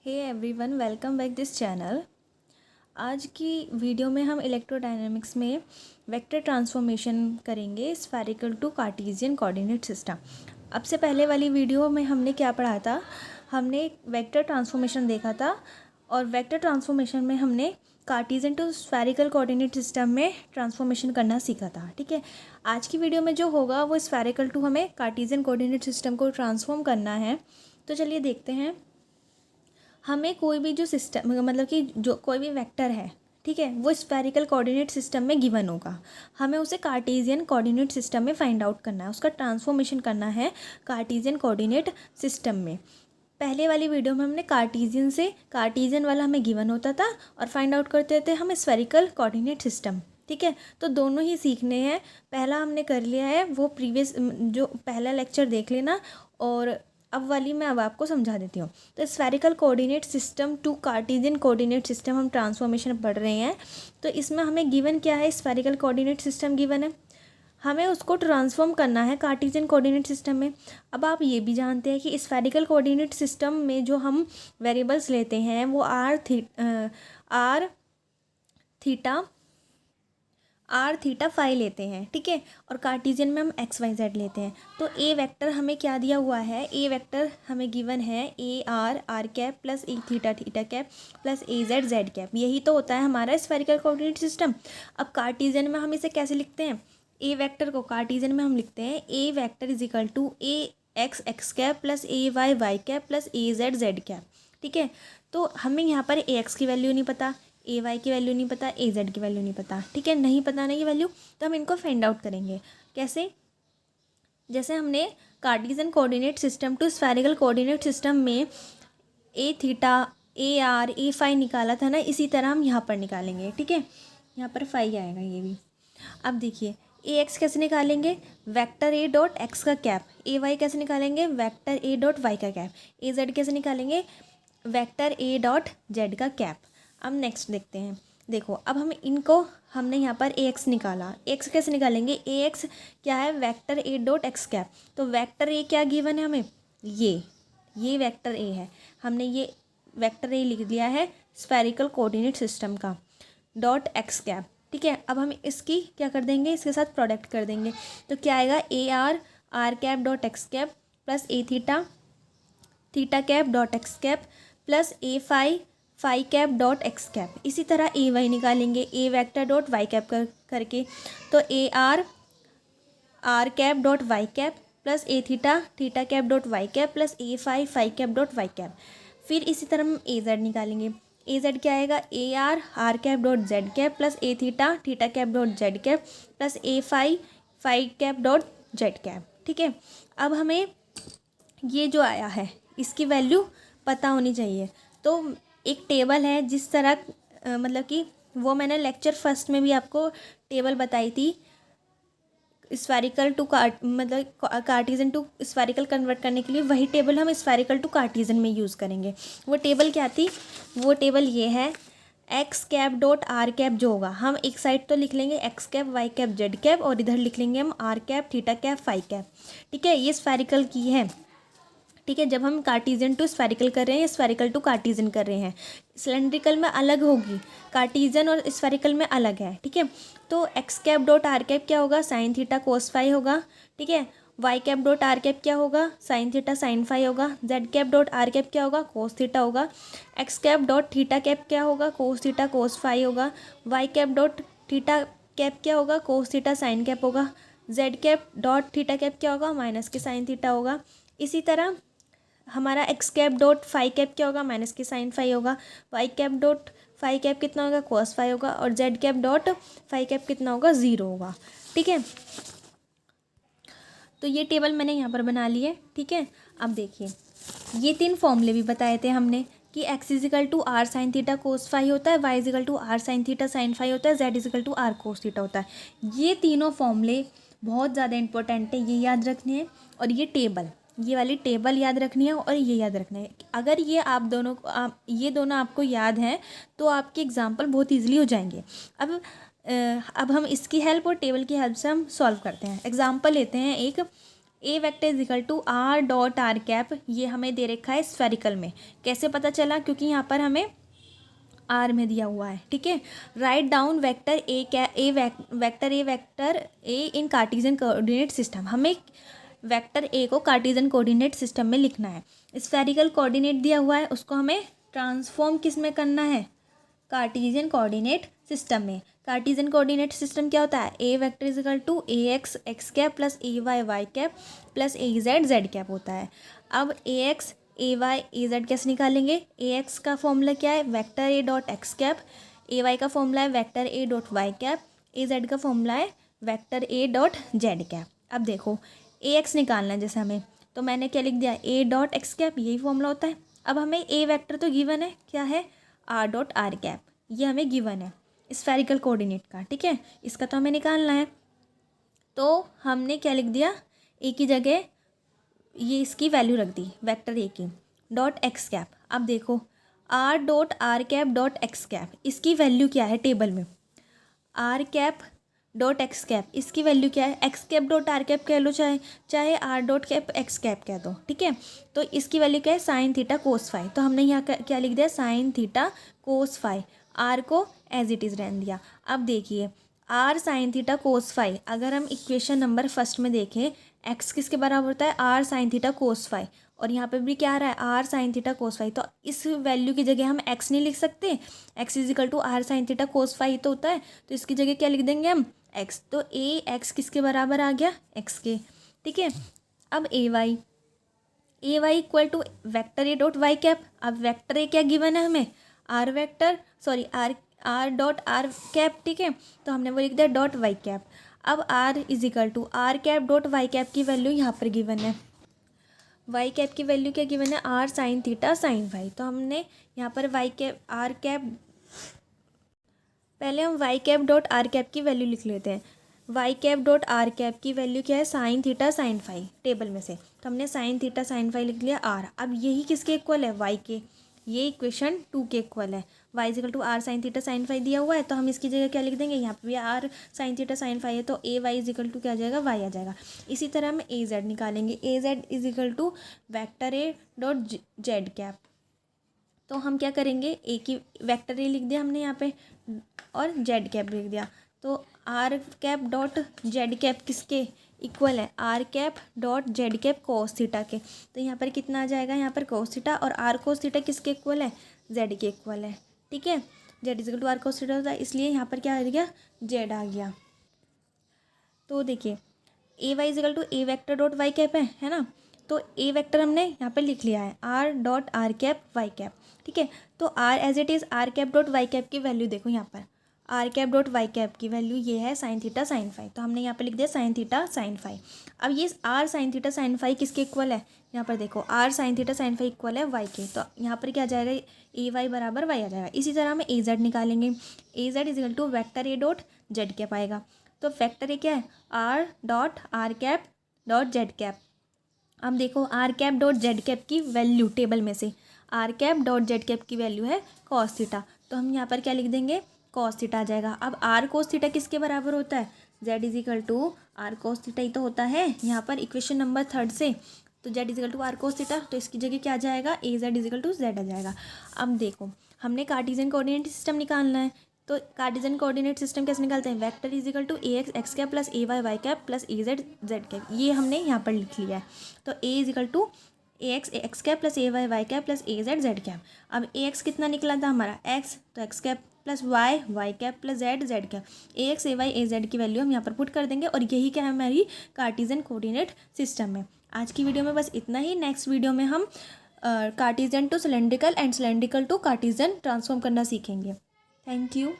Hey everyone, welcome back this channel. आज की video में हम इलेक्ट्रोडायनेमिक्स में वेक्टर ट्रांसफॉर्मेशन करेंगे spherical to cartesian coordinate system. अब से पहले वाली वीडियो में हमने क्या पढ़ा था? हमने वेक्टर ट्रांसफॉर्मेशन देखा था और वेक्टर ट्रांसफॉर्मेशन में हमने cartesian to spherical coordinate system में ट्रांसफॉर्मेशन करना सीखा था। ठीक है, आज की वीडियो में जो होगा वो स्फेरिकल टू हमें कार्टेशियन कोऑर्डिनेट सिस्टम को ट्रांसफॉर्म करना है। तो चलिए देखते हैं। हमें कोई भी जो सिस्टम मतलब कि जो कोई भी वेक्टर है, ठीक है, वो स्फेरिकल कोऑर्डिनेट सिस्टम में गिवन होगा। हमें उसे कार्टेशियन कोऑर्डिनेट सिस्टम में फाइंड आउट करना है, उसका ट्रांसफॉर्मेशन करना है कार्टेशियन कोऑर्डिनेट सिस्टम में। पहले वाली वीडियो में हमने कार्टेशियन से कार्टेशियन वाला हमें गिवन होता था और फाइंड आउट करते थे हम स्फेरिकल कोऑर्डिनेट सिस्टम। ठीक है, तो दोनों ही सीखने हैं। पहला हमने कर लिया है, वो प्रीवियस जो पहला लेक्चर देख लेना, और अब वाली मैं अब आपको समझा देती हूँ। तो spherical coordinate system to cartesian coordinate system हम ट्रांसफॉर्मेशन पढ़ रहे हैं। तो इसमें हमें गिवन क्या है? स्फेरिकल कोऑर्डिनेट सिस्टम गिवन है, हमें उसको ट्रांसफॉर्म करना है कार्टेशियन कोऑर्डिनेट सिस्टम में। अब आप ये भी जानते हैं कि स्फेरिकल कोऑर्डिनेट सिस्टम में जो हम वेरिएबल्स लेते हैं वो आर थीटा फाई लेते हैं। ठीक है, और कार्टेशियन में हम एक्स वाई जेड लेते हैं। तो ए वेक्टर हमें क्या दिया हुआ है? ए वेक्टर हमें गिवन है ए R cap plus A theta theta cap plus A Z Z cap. यही तो होता है हमारा स्फेरिकल कोऑर्डिनेट सिस्टम। अब कार्टेशियन में हम इसे कैसे लिखते हैं? ए वेक्टर को कार्टेशियन में हम लिखते हैं A vector is equal to A X X cap plus A Y Y cap plus A Z Z cap. ठीक है, तो हमें यहाँ पर ए एक्स की वैल्यू नहीं पता, ए वाई की वैल्यू नहीं पता, ए जेड की वैल्यू नहीं पता। ठीक है, नहीं पता ना की वैल्यू, तो हम इनको फाइंड आउट करेंगे। कैसे? जैसे हमने Cartesian coordinate system to spherical coordinate system में A theta A R A phi निकाला था ना, इसी तरह हम यहाँ पर निकालेंगे। ठीक है, यहाँ पर फाई आएगा ये भी। अब देखिए, ए एक्स कैसे निकालेंगे? वेक्टर ए डॉट एक्स का कैप। ए वाई कैसे निकालेंगे? वेक्टर ए डॉट वाई का कैप। ए जेड कैसे निकालेंगे? वेक्टर ए डॉट जेड का कैप। अब नेक्स्ट देखते हैं। देखो, अब हम इनको हमने यहाँ पर ए एक्स निकाला, एक्स कैसे निकालेंगे? ए एक्स क्या है? Vector A dot X cap. तो वेक्टर ए क्या गिवन है हमें? ये वेक्टर ए है, हमने ये वेक्टर ए लिख दिया है स्फेरिकल कोऑर्डिनेट सिस्टम का, डॉट एक्स कैप। ठीक है, अब हम इसकी क्या कर देंगे? इसके साथ प्रोडक्ट कर देंगे। तो क्या आएगा? A R cap dot X cap plus A theta theta cap dot X cap plus A phi cap dot X cap. इसी तरह ए वाई निकालेंगे, A vector dot Y cap करके। तो A R cap dot Y cap plus A theta cap dot Y cap plus A phi cap dot Y cap. फिर इसी तरह हम A Z निकालेंगे। ए जेड क्या आएगा? A R cap dot Z cap plus A theta cap dot Z cap plus A phi cap dot Z cap. ठीक है, अब हमें ये जो आया है इसकी वैल्यू पता होनी चाहिए। तो एक टेबल है, जिस तरह मतलब कि वो मैंने लेक्चर फर्स्ट में भी आपको टेबल बताई थी, स्फेरिकल टू मतलब कार्टेशियन टू स्फेरिकल कन्वर्ट करने के लिए। वही टेबल हम स्फेरिकल टू कार्टेशियन में यूज़ करेंगे। वो टेबल क्या थी? वो टेबल ये है, X cap dot R cap जो होगा, हम एक साइड तो लिख लेंगे X cap Y cap Z cap, और इधर लिख लेंगे हम R cap theta cap phi cap. ठीक है, ये स्फेरिकल की है। ठीक है, जब हम कार्टेशियन टू स्फेरिकल कर रहे हैं या स्फेरिकल टू कार्टेशियन कर रहे हैं, सिलेंड्रिकल में अलग होगी, कार्टेशियन और स्फेरिकल में अलग है। ठीक है, तो X cap dot R cap क्या होगा? साइन थीटा कोस फाई होगा। ठीक है, Y cap dot R cap क्या होगा? साइन थीटा साइन फाई होगा। Z cap dot R cap क्या होगा? कोस थीटा होगा। X cap dot theta cap क्या होगा? कोस थीटा कोस फाई होगा। Y cap dot theta cap क्या होगा? कोस थीटा साइन कैप होगा। Z cap dot theta cap क्या होगा? माइनस के साइन थीटा होगा। इसी तरह हमारा X cap dot phi cap क्या होगा? माइनस के साइन फाई होगा। Y cap dot phi cap कितना होगा? कॉस फाई होगा। और Z cap dot phi cap कितना होगा? 0 होगा। ठीक है, तो ये टेबल मैंने यहाँ पर बना ली है। ठीक है, अब देखिए, ये 3 फॉर्मूले भी बताए थे हमने कि X is equal to R sine theta cos phi होता है, Y is equal to R sine theta sine phi होता है, Z is equal to R cos theta होता है। ये तीनों फॉर्मूले बहुत ज़्यादा इंपॉर्टेंट है, ये याद रखने हैं। और ये वाली टेबल याद रखनी है, और ये याद रखना है। अगर ये ये दोनों आपको याद हैं तो आपके एग्जाम्पल बहुत ईजिली हो जाएंगे। अब हम इसकी हेल्प और टेबल की हेल्प से हम सॉल्व करते हैं। एग्जाम्पल लेते हैं एक A vector is equal to R dot R cap, ये हमें दे रखा है स्फेरिकल में। कैसे पता चला? क्योंकि यहाँ पर हमें आर में दिया हुआ है, ठीक है। Write down vector vector A in Cartesian coordinate system, हमें वेक्टर ए को कार्टेशियन कोऑर्डिनेट सिस्टम में लिखना है। स्फेरिकल कोऑर्डिनेट दिया हुआ है, उसको हमें ट्रांसफॉर्म किस में करना है? कार्टेशियन कोऑर्डिनेट सिस्टम में। कार्टेशियन कोऑर्डिनेट सिस्टम क्या होता है? A vector is equal to A X X cap plus A Y Y cap plus A Z Z cap होता है। अब A X A Y A Z कैसे निकालेंगे? A X का फॉर्मूला क्या है? Vector A dot X cap. A Y का formula है vector A dot Y cap. A Z का फॉर्मूला है vector A dot Z cap. अब देखो ए एक्स निकालना है जैसे हमें, तो मैंने क्या लिख दिया? ए डॉट एक्स कैप, यही फॉर्मूला होता है। अब हमें ए वेक्टर तो गिवन है, क्या है? आर डॉट आर कैप, ये हमें गिवन है स्फेरिकल कोऑर्डिनेट का, ठीक है। इसका तो हमें निकालना है, तो हमने क्या लिख दिया? ए की जगह ये इसकी वैल्यू रख दी वेक्टर ए की डॉट एक्स कैप। अब देखो R dot R cap dot X cap, इसकी वैल्यू क्या है टेबल में? R cap dot X cap, इसकी वैल्यू क्या है? X cap dot R cap कह लो, चाहे R dot cap X cap कह दो, ठीक है। तो इसकी वैल्यू क्या है? Sine theta cos phi. तो हमने यहाँ क्या लिख दिया? Sine theta cos phi. R को एज इट इज़ रहने दिया। अब देखिए R sine theta cos phi, अगर हम इक्वेशन नंबर फर्स्ट में देखें, एक्स किसके बराबर होता है? R sine theta cos phi, और यहाँ पे भी क्या आ रहा है? R sine theta cos phi. तो इस वैल्यू की जगह हम एक्स नहीं लिख सकते? X is equal to R sine theta cos phi तो होता है, तो इसकी जगह क्या लिख देंगे हम? एक्स। तो ए एक्स किसके बराबर आ गया? एक्स के, ठीक है। अब A Y equal to vector A dot Y cap. अब वेक्टर ए क्या गिवन है हमें? R vector R dot R cap, ठीक है। तो हमने वो लिख दिया डॉट वाई कैप। अब R is equal to R cap dot Y cap की वैल्यू यहाँ पर गिवन है। वाई कैप की वैल्यू क्या गिवन है? R sine theta sine phi. तो हमने यहाँ पर वाई कैप आर कैप, पहले हम Y cap dot R cap की वैल्यू लिख लेते हैं। Y cap dot R cap की वैल्यू क्या है? Sine theta sine phi table में से। तो हमने साइन थीटा साइन फाई लिख लिया आर। अब यही किसके इक्वल है? वाई के। ये इक्वेशन 2 के इक्वल है। Y equal to R sine theta sine phi दिया हुआ है, तो हम इसकी जगह क्या लिख देंगे? यहाँ पे भी R sine theta sine phi है, तो A Y is equal to क्या आ जाएगा? वाई आ जाएगा। इसी तरह हम ए जेड निकालेंगे। A Z is equal to vector A dot Z cap. तो हम क्या करेंगे? ए की वेक्टर ए लिख दिया हमने यहाँ पे और जेड कैप लिख दिया। तो R cap dot Z cap किसके इक्वल है? R cap dot Z cap cos theta के। तो यहाँ पर कितना आ जाएगा? यहाँ पर कोस थीटा, और आर कोस थीटा किसके इक्वल है? जेड के इक्वल है, ठीक है। Z is equal to R cos theta होता है, इसलिए यहाँ पर क्या आ गया? जेड आ गया। तो देखिए A Y is equal to A vector dot Y cap है ना। तो ए वेक्टर हमने यहाँ पर लिख लिया है R dot R cap Y cap, ठीक है। तो R as it is R cap dot Y cap की वैल्यू देखो, यहाँ पर R cap dot Y cap की वैल्यू ये है साइन थीटा साइन फाई। तो हमने यहाँ पर लिख दिया साइन थीटा साइन फाई। अब ये R sine theta sine phi किसके इक्वल है? यहाँ पर देखो R sine theta sine phi equal है वाई के। तो यहाँ पर क्या आ जाएगा? ए वाई बराबर वाई आ जाएगा। इसी तरह हम ए जेड निकालेंगे। A Z is equal to vector A dot Z cap आएगा। तो वेक्टर ए क्या है? R dot R cap dot Z cap. अब देखो R cap dot Z cap की वैल्यू टेबल में से, R cap dot Z cap की वैल्यू है कॉस थीटा। तो हम यहाँ पर क्या लिख देंगे? कॉस थीटा आ जाएगा। अब आर कोस थीटा किसके बराबर होता है? Z is equal to R cos theta ही तो होता है यहाँ पर इक्वेशन नंबर 3 से। तो Z is equal to R cos theta, तो इसकी जगह क्या आ जाएगा? A Z is equal to Z आ जाएगा। अब देखो हमने कार्टेशियन कोऑर्डिनेट सिस्टम निकालना है, तो कार्टेशियन कोऑर्डिनेट सिस्टम कैसे निकालते हैं? Vector is equal to A X X cap plus A Y Y cap plus A Z Z cap, ये हमने यहाँ पर लिख लिया है। तो A is equal to A X cap plus A Y Y cap plus A Z Z cap. अब A X कितना निकला था हमारा? एक्स, तो X cap plus Y Y cap plus Z Z cap. A X A Y A Z की value हम यहाँ पर पुट कर देंगे, और यही क्या है हमारी कार्टेशियन कोऑर्डिनेट सिस्टम में। आज की वीडियो में बस इतना ही। नेक्स्ट वीडियो में हम cartesian to cylindrical and cylindrical to cartesian transform करना सीखेंगे। Thank you.